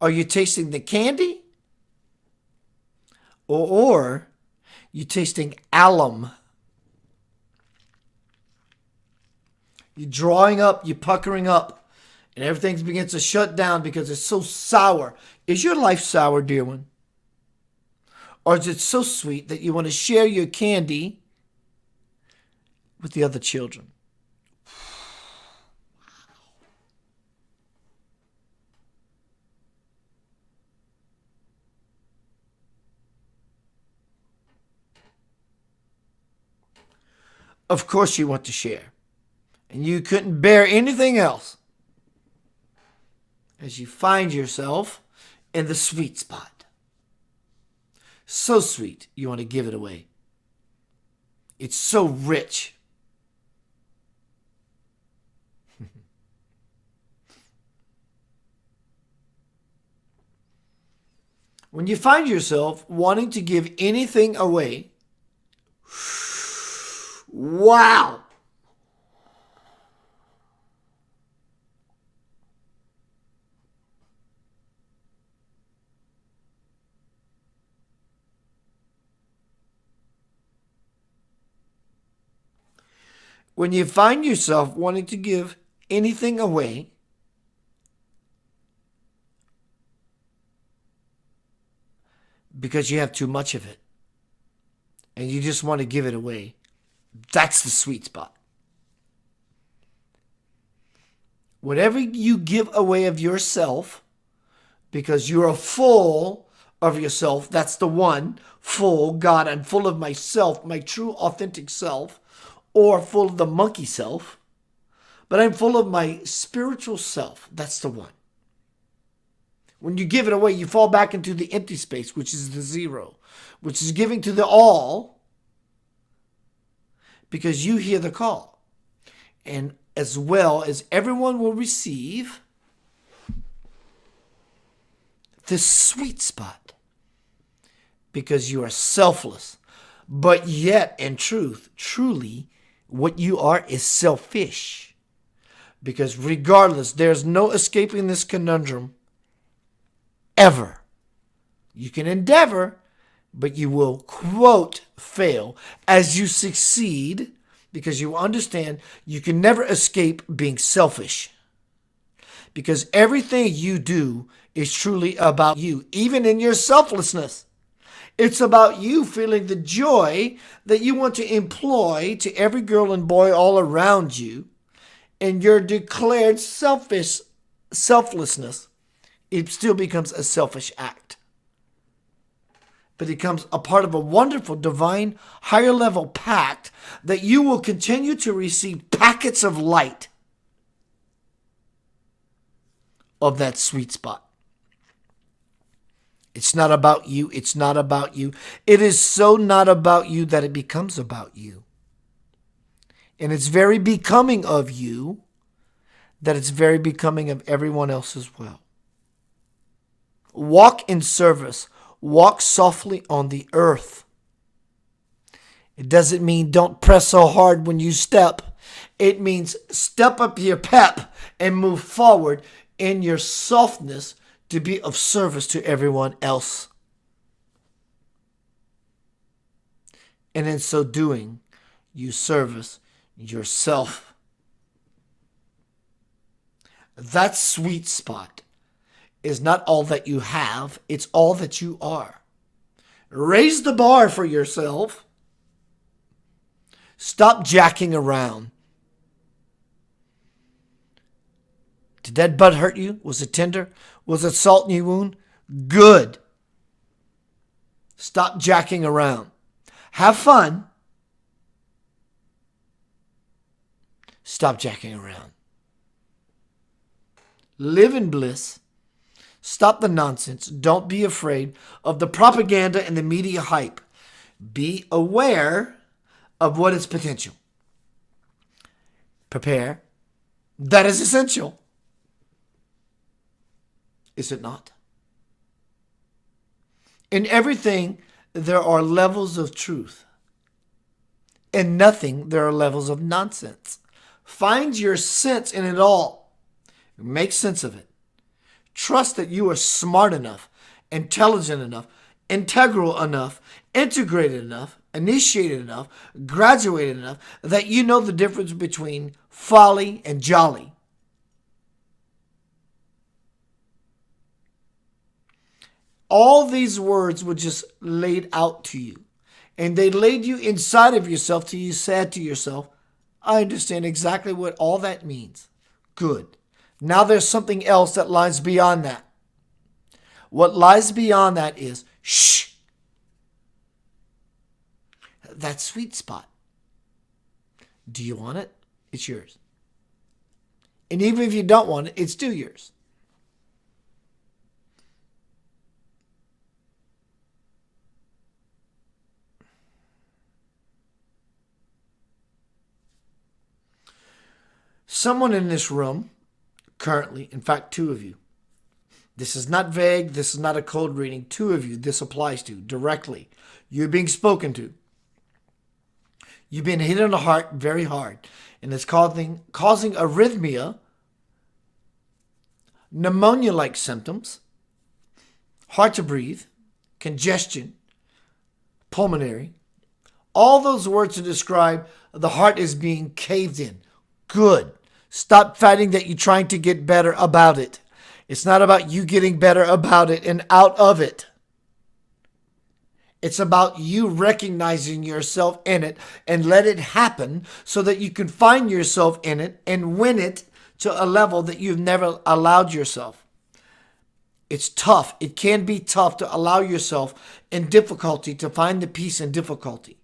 Are you tasting the candy? Or you tasting alum? You're drawing up, you're puckering up, and everything begins to shut down because it's so sour. Is your life sour, dear one? Or is it so sweet that you want to share your candy with the other children? Of course you want to share. And you couldn't bear anything else as you find yourself in the sweet spot. So sweet, you want to give it away. It's so rich. When you find yourself wanting to give anything away, wow! When you find yourself wanting to give anything away, because you have too much of it, and you just want to give it away, that's the sweet spot. Whatever you give away of yourself, because you are full of yourself, that's the one, full, God, I'm full of myself, my true authentic self, or full of the monkey self, but I'm full of my spiritual self. That's the one. When you give it away, you fall back into the empty space, which is the zero, which is giving to the all, because you hear the call. And as well as everyone will receive this sweet spot, because you are selfless, but yet in truth, truly, what you are is selfish. Because regardless, there's no escaping this conundrum ever. You can endeavor, but you will, quote, fail as you succeed, because you understand you can never escape being selfish. Because everything you do is truly about you, even in your selflessness. It's about you feeling the joy that you want to employ to every girl and boy all around you. And your declared selflessness, it still becomes a selfish act. but it becomes a part of a wonderful, divine, higher level pact that you will continue to receive packets of light of that sweet spot. It's not about you. It's not about you. It is so not about you that it becomes about you. And it's very becoming of you that it's very becoming of everyone else as well. Walk in service. Walk softly on the earth. It doesn't mean don't press so hard when you step. It means step up your pep and move forward in your softness to be of service to everyone else. And in so doing, you service yourself. That sweet spot is not all that you have, it's all that you are. Raise the bar for yourself. Stop jacking around. Did that butt hurt you? Was it tender? Was it salt in your wound? Good. Stop jacking around. Have fun. Stop jacking around. Live in bliss. Stop the nonsense. Don't be afraid of the propaganda and the media hype. Be aware of what is potential. Prepare. That is essential. Is it not? In everything, there are levels of truth. In nothing, there are levels of nonsense. Find your sense in it all. Make sense of it. Trust that you are smart enough, intelligent enough, integral enough, integrated enough, initiated enough, graduated enough, that you know the difference between folly and jolly. All these words were just laid out to you. And they laid you inside of yourself till you said to yourself, I understand exactly what all that means. Good. Now there's something else that lies beyond that. What lies beyond that is, shh. That sweet spot. Do you want it? It's yours. And even if you don't want it, it's still yours. Someone in this room, currently, in fact, two of you. This is not vague. This is not a cold reading. Two of you, this applies to directly. You're being spoken to. You've been hit in the heart very hard. And it's causing arrhythmia, pneumonia-like symptoms, hard to breathe, congestion, pulmonary. All those words to describe the heart is being caved in. Good. Stop fighting that you're trying to get better about it. It's not about you getting better about it and out of it. It's about you recognizing yourself in it and let it happen so that you can find yourself in it and win it to a level that you've never allowed yourself. It's tough. It can be tough to allow yourself in difficulty to find the peace in difficulty.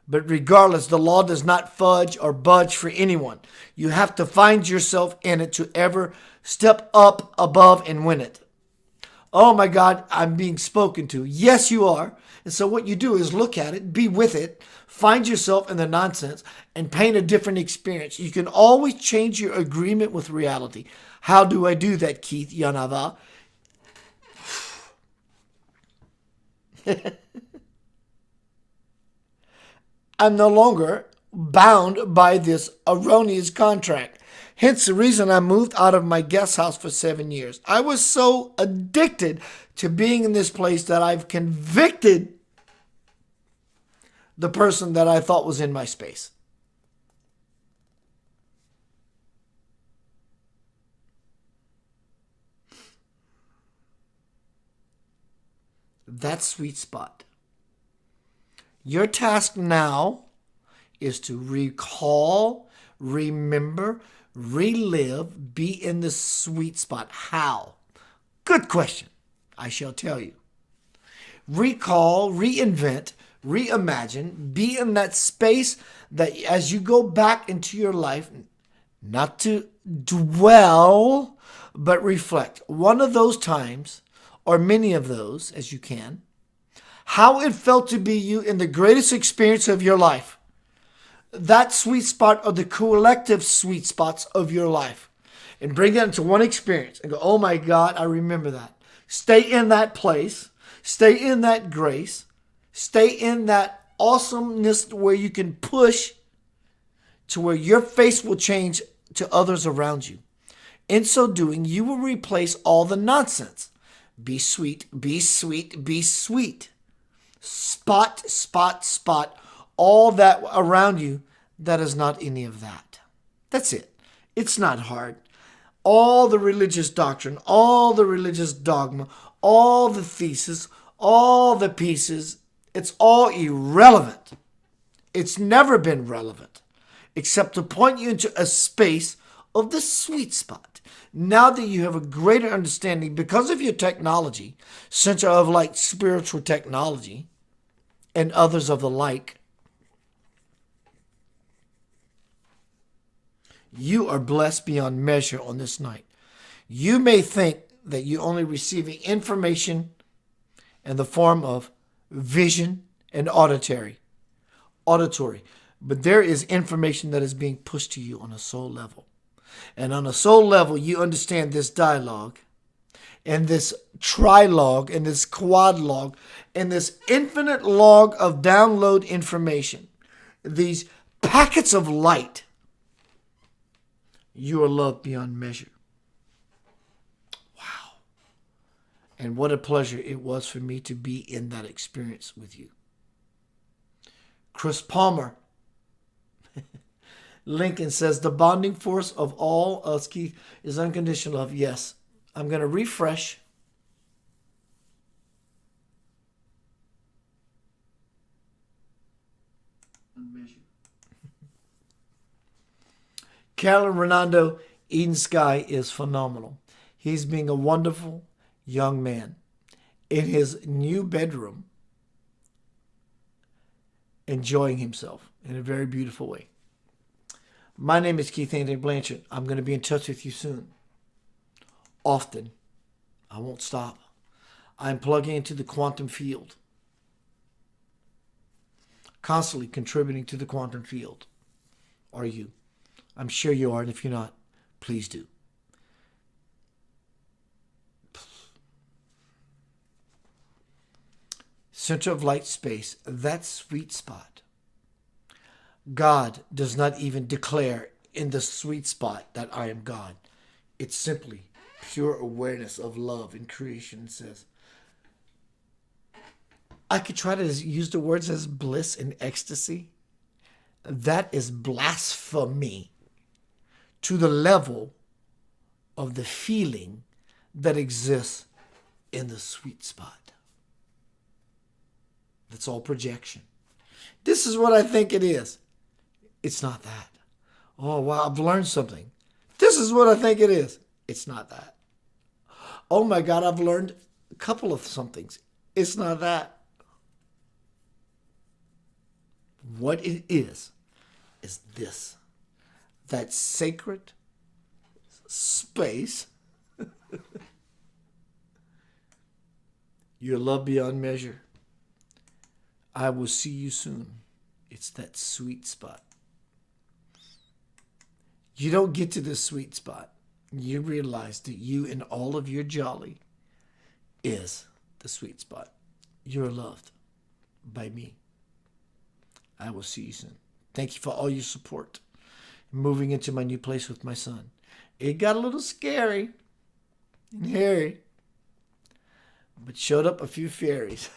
But regardless, the law does not fudge or budge for anyone. You have to find yourself in it to ever step up above and win it. Oh my God, I'm being spoken to. Yes, you are. And so what you do is look at it, be with it, find yourself in the nonsense, and paint a different experience. You can always change your agreement with reality. How do I do that, Keith Yanava? I'm no longer bound by this erroneous contract. Hence the reason I moved out of my guest house for 7 years. I was so addicted to being in this place that I've convicted the person that I thought was in my space. That sweet spot. Your task now is to recall, remember, relive, be in the sweet spot. How? Good question. I shall tell you. recall, reinvent, reimagine, be in that space that as you go back into your life, not to dwell, but reflect. One of those times, or many of those as you can, how it felt to be you in the greatest experience of your life. That sweet spot or the collective sweet spots of your life. And bring that into one experience and go, oh my God, I remember that. Stay in that place. Stay in that grace. Stay in that awesomeness where you can push to where your face will change to others around you. In so doing, you will replace all the nonsense. Be sweet, be sweet, be sweet. Spot, spot, spot all that around you that is not any of that. That's it. It's not hard. All the religious doctrine, all the religious dogma, all the thesis, all the pieces, it's all irrelevant. It's never been relevant except to point you into a space of the sweet spot. Now that you have a greater understanding because of your technology, Center of Light Spiritual Technology, and others of the like, you are blessed beyond measure on this night. You may think that you're only receiving information in the form of vision and auditory, but there is information that is being pushed to you on a soul level. And on a soul level, you understand this dialogue and this trilog and this quadlog and this infinite log of download information, these packets of light. You are loved beyond measure. Wow. And what a pleasure it was for me to be in that experience with you. Chris Palmer, Lincoln says, the bonding force of all us, Keith, is unconditional love. Yes. I'm going to refresh. Carolyn Renando, Eden Sky is phenomenal. He's being a wonderful young man in his new bedroom, enjoying himself in a very beautiful way. My name is Keith Anthony Blanchard. I'm going to be in touch with you soon. Often. I won't stop. I'm plugging into the quantum field. Constantly contributing to the quantum field. Are you? I'm sure you are, and if you're not, please do. Center of light space, that sweet spot. God does not even declare in the sweet spot that I am God. It's simply pure awareness of love in creation. It says, I could try to use the words as bliss and ecstasy. That is blasphemy to the level of the feeling that exists in the sweet spot. That's all projection. This is what I think it is. It's not that. Oh, wow, I've learned something. This is what I think it is. It's not that. Oh my God, I've learned a couple of somethings. It's not that. What it is this. That sacred space. You're loved beyond measure. I will see you soon. It's that sweet spot. You don't get to this sweet spot. You realize that you and all of your jolly is the sweet spot. You're loved by me. I will see you soon. Thank you for all your support. Moving into my new place with my son. It got a little scary and hairy, but showed up a few fairies.